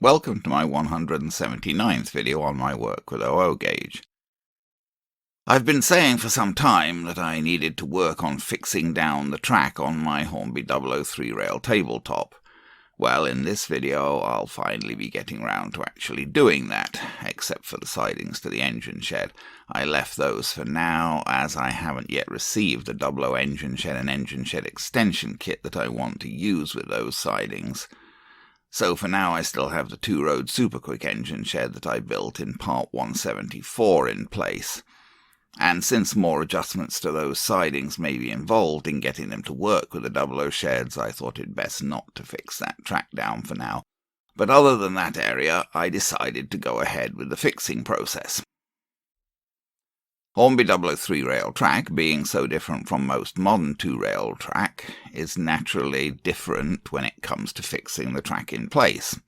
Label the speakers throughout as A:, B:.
A: Welcome to my 179th video on my work with OO gauge. I've been saying for some time that I needed to work on fixing down the track on my Hornby Dublo 3-rail tabletop. Well, in this video I'll finally be getting round to actually doing that, except for the sidings to the engine shed. I left those for now, as I haven't yet received the Dublo engine shed and engine shed extension kit that I want to use with those sidings. So for now I still have the 2-road Superquick engine shed that I built in part 174 in place. And since more adjustments to those sidings may be involved in getting them to work with the Dublo sheds, I thought it best not to fix that track down for now. But other than that area, I decided to go ahead with the fixing process. Hornby Dublo 3-rail track, being so different from most modern 2-rail track, is naturally different when it comes to fixing the track in place.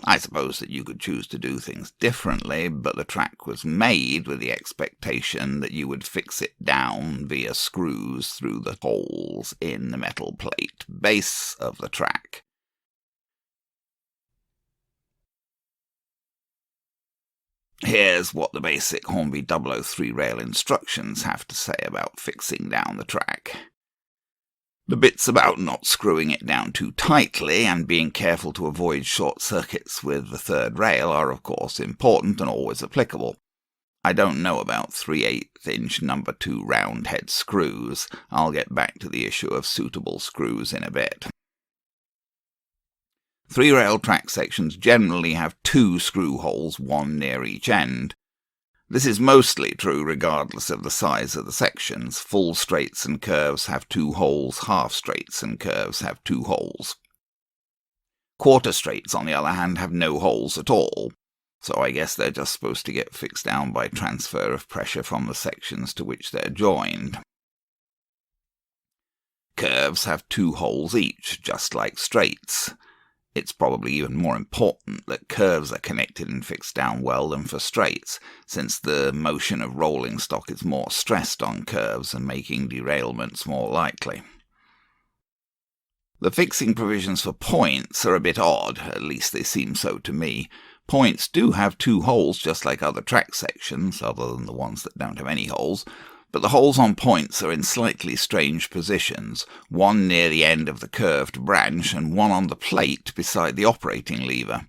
A: I suppose that you could choose to do things differently, but the track was made with the expectation that you would fix it down via screws through the holes in the metal plate base of the track. Here's what the basic Hornby Dublo 3-rail instructions have to say about fixing down the track. The bits about not screwing it down too tightly and being careful to avoid short circuits with the third rail are of course important and always applicable. I don't know about 3/8" number 2 round head screws. I'll get back to the issue of suitable screws in a bit. 3-rail track sections generally have 2 screw holes, one near each end. This is mostly true regardless of the size of the sections. Full straights and curves have 2 holes, half straights and curves have 2 holes. Quarter straights, on the other hand, have no holes at all, so I guess they're just supposed to get fixed down by transfer of pressure from the sections to which they're joined. Curves have 2 holes each, just like straights. It's probably even more important that curves are connected and fixed down well than for straights, since the motion of rolling stock is more stressed on curves and making derailments more likely. The fixing provisions for points are a bit odd, at least they seem so to me. Points do have 2 holes just like other track sections, other than the ones that don't have any holes, but the holes on points are in slightly strange positions, one near the end of the curved branch and one on the plate beside the operating lever.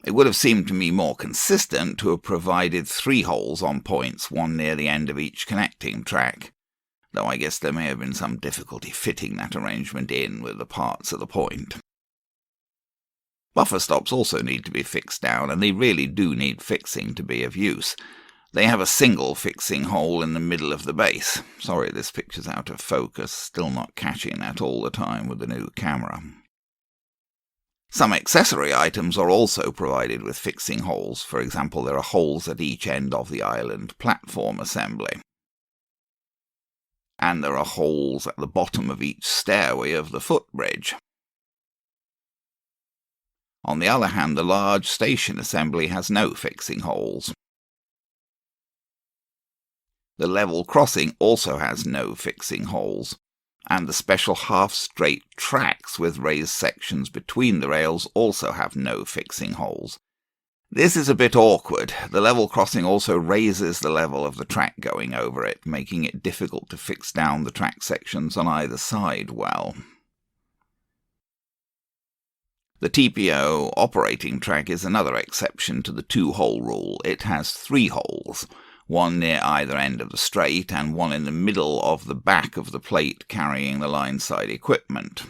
A: It would have seemed to me more consistent to have provided 3 holes on points, one near the end of each connecting track, though I guess there may have been some difficulty fitting that arrangement in with the parts of the point. Buffer stops also need to be fixed down, and they really do need fixing to be of use. They have a single fixing hole in the middle of the base. Sorry this picture's out of focus, still not catching that all the time with the new camera. Some accessory items are also provided with fixing holes. For example, there are holes at each end of the island platform assembly. And there are holes at the bottom of each stairway of the footbridge. On the other hand, the large station assembly has no fixing holes. The level crossing also has no fixing holes, and the special half-straight tracks with raised sections between the rails also have no fixing holes. This is a bit awkward. The level crossing also raises the level of the track going over it, making it difficult to fix down the track sections on either side well. The TPO operating track is another exception to the 2-hole rule. It has 3 holes. One near either end of the straight, and one in the middle of the back of the plate carrying the line-side equipment.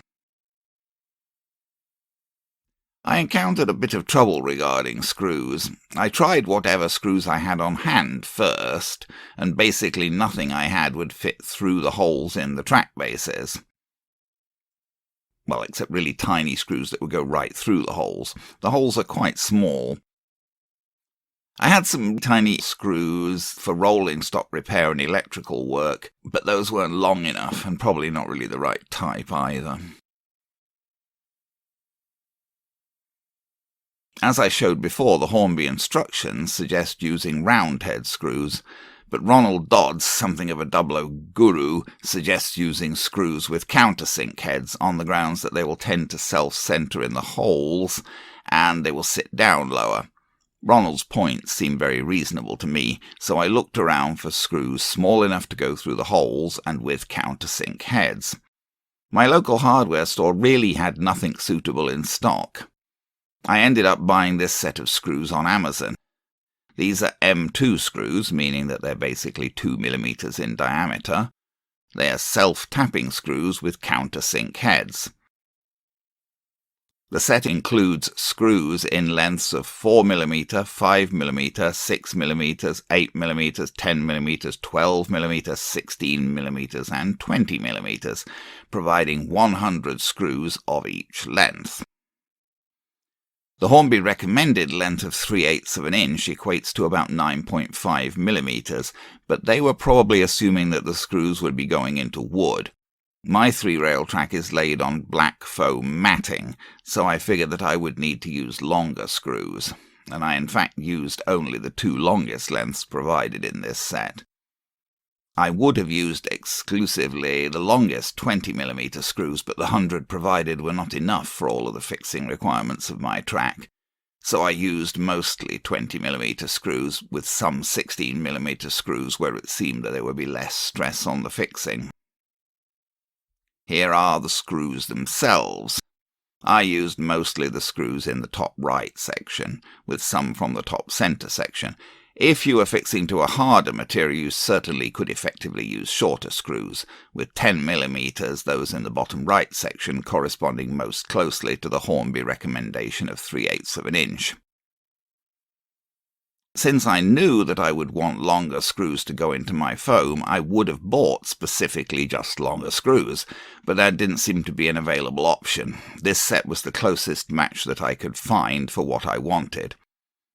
A: I encountered a bit of trouble regarding screws. I tried whatever screws I had on hand first, and basically nothing I had would fit through the holes in the track bases. Well, except really tiny screws that would go right through the holes. The holes are quite small. I had some tiny screws for rolling stock repair and electrical work, but those weren't long enough and probably not really the right type either. As I showed before, the Hornby instructions suggest using round head screws, but Ronald Dodds, something of a Dublo guru, suggests using screws with countersink heads on the grounds that they will tend to self-center in the holes and they will sit down lower. Ronald's points seemed very reasonable to me, so I looked around for screws small enough to go through the holes and with countersink heads. My local hardware store really had nothing suitable in stock. I ended up buying this set of screws on Amazon. These are M2 screws, meaning that they're basically 2 millimeters in diameter. They are self-tapping screws with countersink heads. The set includes screws in lengths of 4 mm, 5 mm, 6 mm, 8 mm, 10 mm, 12 mm, 16 mm, and 20 mm, providing 100 screws of each length. The Hornby recommended length of 3/8 of an inch equates to about 9.5 millimeters, but they were probably assuming that the screws would be going into wood. My 3-rail track is laid on black foam matting, so I figured that I would need to use longer screws, and I in fact used only the 2 longest lengths provided in this set. I would have used exclusively the longest 20 mm screws, but the 100 provided were not enough for all of the fixing requirements of my track, so I used mostly 20 mm screws, with some 16 mm screws where it seemed that there would be less stress on the fixing. Here are the screws themselves. I used mostly the screws in the top right section, with some from the top centre section. If you were fixing to a harder material, you certainly could effectively use shorter screws, with 10 mm, those in the bottom right section, corresponding most closely to the Hornby recommendation of 3/8 of an inch. Since I knew that I would want longer screws to go into my foam, I would have bought specifically just longer screws, but that didn't seem to be an available option. This set was the closest match that I could find for what I wanted.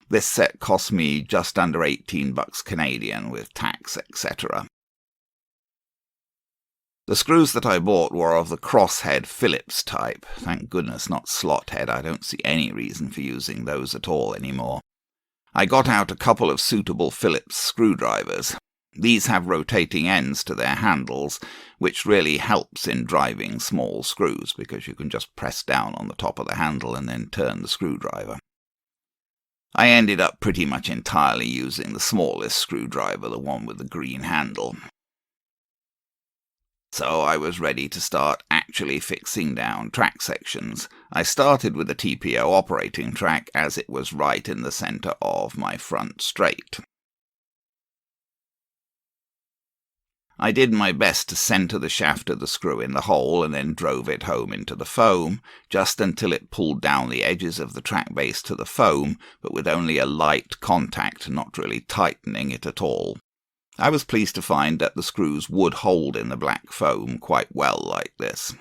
A: This set cost me just under $18 Canadian with tax, etc. The screws that I bought were of the crosshead Phillips type. Thank goodness, not slot head. I don't see any reason for using those at all anymore. I got out a couple of suitable Phillips screwdrivers. These have rotating ends to their handles, which really helps in driving small screws, because you can just press down on the top of the handle and then turn the screwdriver. I ended up pretty much entirely using the smallest screwdriver, the one with the green handle. So I was ready to start actually fixing down track sections. I started with the TPO operating track, as it was right in the centre of my front straight. I did my best to centre the shaft of the screw in the hole and then drove it home into the foam, just until it pulled down the edges of the track base to the foam, but with only a light contact, not really tightening it at all. I was pleased to find that the screws would hold in the black foam quite well like this.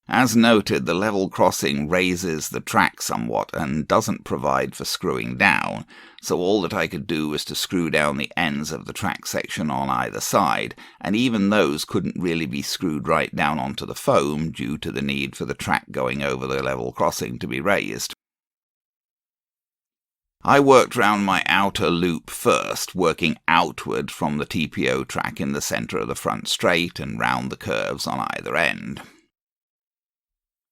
A: As noted, the level crossing raises the track somewhat and doesn't provide for screwing down, so all that I could do was to screw down the ends of the track section on either side, and even those couldn't really be screwed right down onto the foam due to the need for the track going over the level crossing to be raised. I worked round my outer loop first, working outward from the TPO track in the centre of the front straight and round the curves on either end.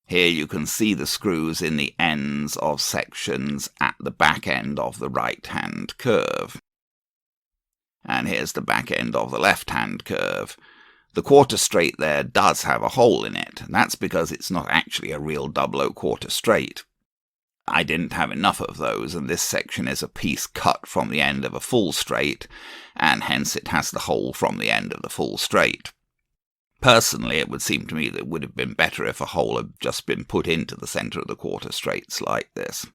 A: Here you can see the screws in the ends of sections at the back end of the right-hand curve. And here's the back end of the left-hand curve. The quarter straight there does have a hole in it, and that's because it's not actually a real Dublo quarter straight. I didn't have enough of those, and this section is a piece cut from the end of a full straight, and hence it has the hole from the end of the full straight. Personally, it would seem to me that it would have been better if a hole had just been put into the centre of the quarter straights like this.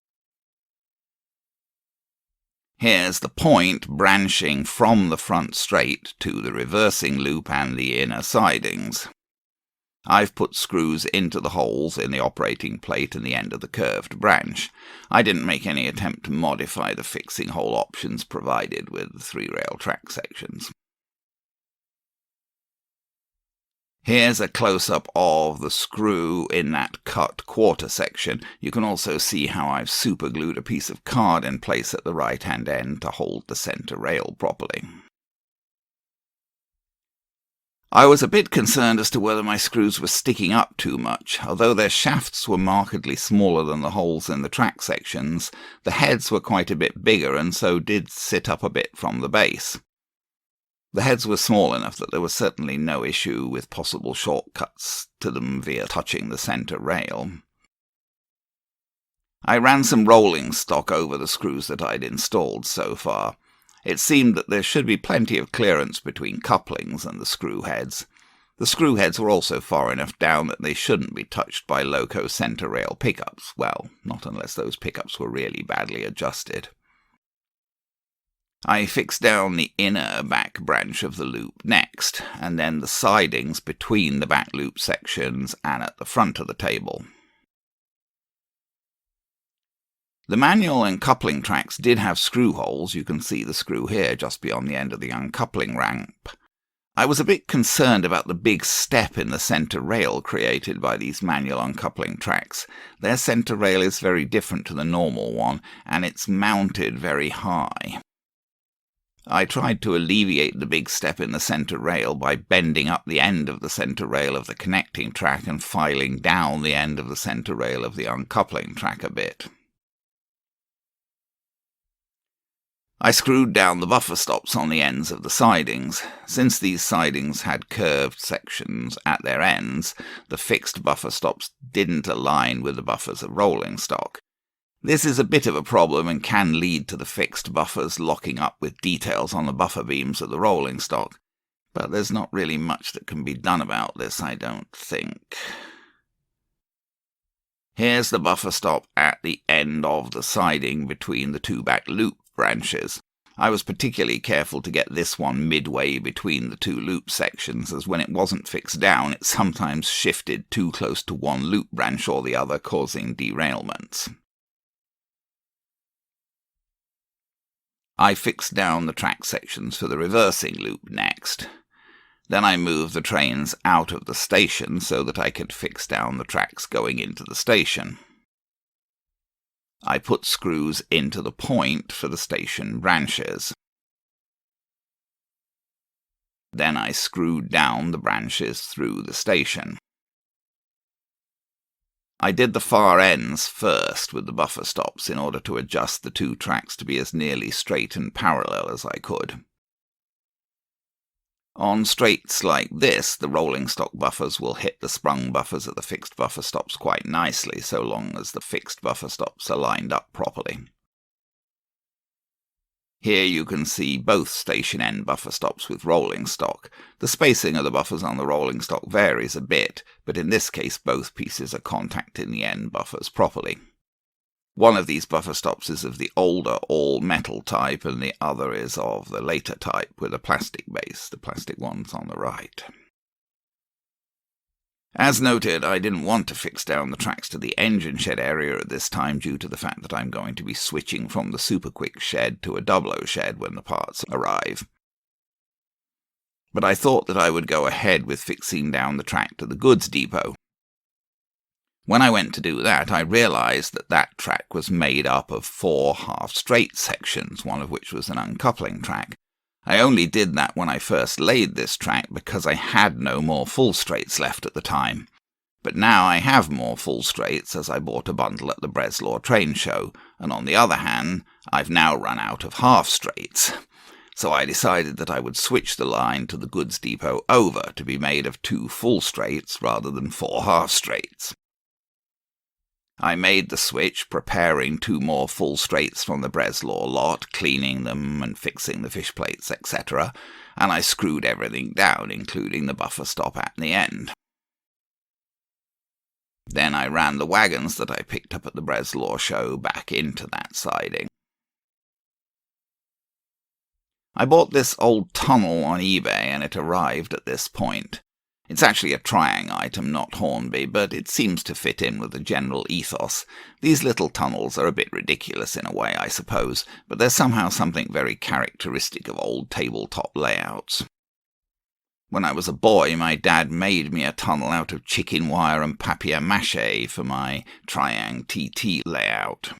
A: Here's the point branching from the front straight to the reversing loop and the inner sidings. I've put screws into the holes in the operating plate and the end of the curved branch. I didn't make any attempt to modify the fixing hole options provided with the 3-rail track sections. Here's a close-up of the screw in that cut quarter section. You can also see how I've superglued a piece of card in place at the right-hand end to hold the centre rail properly. I was a bit concerned as to whether my screws were sticking up too much. Although their shafts were markedly smaller than the holes in the track sections, the heads were quite a bit bigger and so did sit up a bit from the base. The heads were small enough that there was certainly no issue with possible shortcuts to them via touching the centre rail. I ran some rolling stock over the screws that I'd installed so far. It seemed that there should be plenty of clearance between couplings and the screw heads. The screw heads were also far enough down that they shouldn't be touched by loco centre rail pickups. Well, not unless those pickups were really badly adjusted. I fixed down the inner back branch of the loop next, and then the sidings between the back loop sections and at the front of the table. The manual and coupling tracks did have screw holes. You can see the screw here just beyond the end of the uncoupling ramp. I was a bit concerned about the big step in the centre rail created by these manual uncoupling tracks. Their centre rail is very different to the normal one, and it's mounted very high. I tried to alleviate the big step in the centre rail by bending up the end of the centre rail of the connecting track and filing down the end of the centre rail of the uncoupling track a bit. I screwed down the buffer stops on the ends of the sidings. Since these sidings had curved sections at their ends, the fixed buffer stops didn't align with the buffers of rolling stock. This is a bit of a problem and can lead to the fixed buffers locking up with details on the buffer beams of the rolling stock, but there's not really much that can be done about this, I don't think. Here's the buffer stop at the end of the siding between the two back loop branches. I was particularly careful to get this one midway between the two loop sections, as when it wasn't fixed down it sometimes shifted too close to one loop branch or the other, causing derailments. I fixed down the track sections for the reversing loop next. Then I moved the trains out of the station so that I could fix down the tracks going into the station. I put screws into the point for the station branches. Then I screwed down the branches through the station. I did the far ends first with the buffer stops in order to adjust the two tracks to be as nearly straight and parallel as I could. On straights like this, the rolling stock buffers will hit the sprung buffers at the fixed buffer stops quite nicely, so long as the fixed buffer stops are lined up properly. Here you can see both station end buffer stops with rolling stock. The spacing of the buffers on the rolling stock varies a bit, but in this case both pieces are contacting the end buffers properly. One of these buffer stops is of the older all-metal type, and the other is of the later type with a plastic base. The plastic one's on the right. As noted, I didn't want to fix down the tracks to the engine shed area at this time due to the fact that I'm going to be switching from the Super Quick shed to a Dublo shed when the parts arrive. But I thought that I would go ahead with fixing down the track to the goods depot. When I went to do that, I realized that that track was made up of 4 half-straight sections, one of which was an uncoupling track. I only did that when I first laid this track because I had no more full straights left at the time. But now I have more full straights as I bought a bundle at the Breslau train show, and on the other hand, I've now run out of half straights. So I decided that I would switch the line to the goods depot over to be made of 2 full straights rather than 4 half straights. I made the switch, preparing 2 more full straights from the Breslau lot, cleaning them and fixing the fish plates, etc., and I screwed everything down, including the buffer stop at the end. Then I ran the wagons that I picked up at the Breslau show back into that siding. I bought this old tunnel on eBay and it arrived at this point. It's actually a Triang item, not Hornby, but it seems to fit in with the general ethos. These little tunnels are a bit ridiculous in a way, I suppose, but there's somehow something very characteristic of old tabletop layouts. When I was a boy, my dad made me a tunnel out of chicken wire and papier-mâché for my Triang TT layout.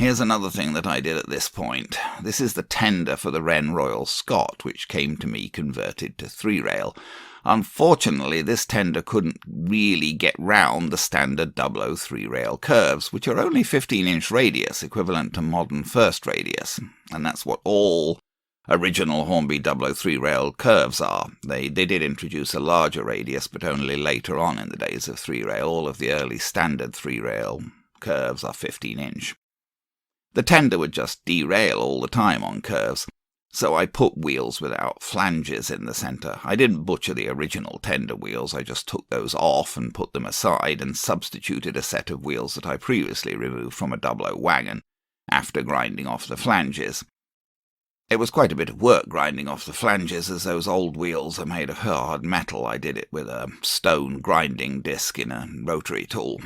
A: Here's another thing that I did at this point. This is the tender for the Wren Royal Scot, which came to me converted to 3-rail. Unfortunately, this tender couldn't really get round the standard Dublo 3-rail curves, which are only 15-inch radius, equivalent to modern first radius. And that's what all original Hornby Dublo 3-rail curves are. They did introduce a larger radius, but only later on in the days of 3-rail. All of the early standard 3-rail curves are 15-inch. The tender would just derail all the time on curves, so I put wheels without flanges in the centre. I didn't butcher the original tender wheels, I just took those off and put them aside and substituted a set of wheels that I previously removed from a Dublo wagon, after grinding off the flanges. It was quite a bit of work grinding off the flanges, as those old wheels are made of hard metal. I did it with a stone grinding disc in a rotary tool.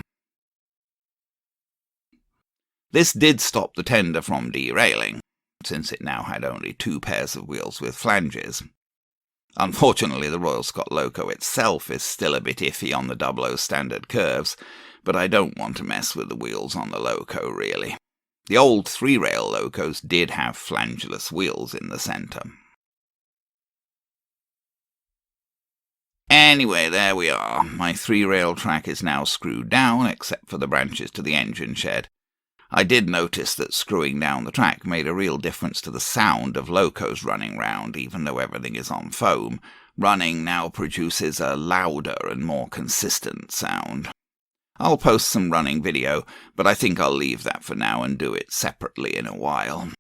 A: This did stop the tender from derailing, since it now had only 2 pairs of wheels with flanges. Unfortunately, the Royal Scot Loco itself is still a bit iffy on the Dublo standard curves, but I don't want to mess with the wheels on the Loco, really. The old 3-rail Locos did have flangeless wheels in the centre. Anyway, there we are. My 3-rail track is now screwed down, except for the branches to the engine shed. I did notice that screwing down the track made a real difference to the sound of locos running round, even though everything is on foam. Running now produces a louder and more consistent sound. I'll post some running video, but I think I'll leave that for now and do it separately in a while.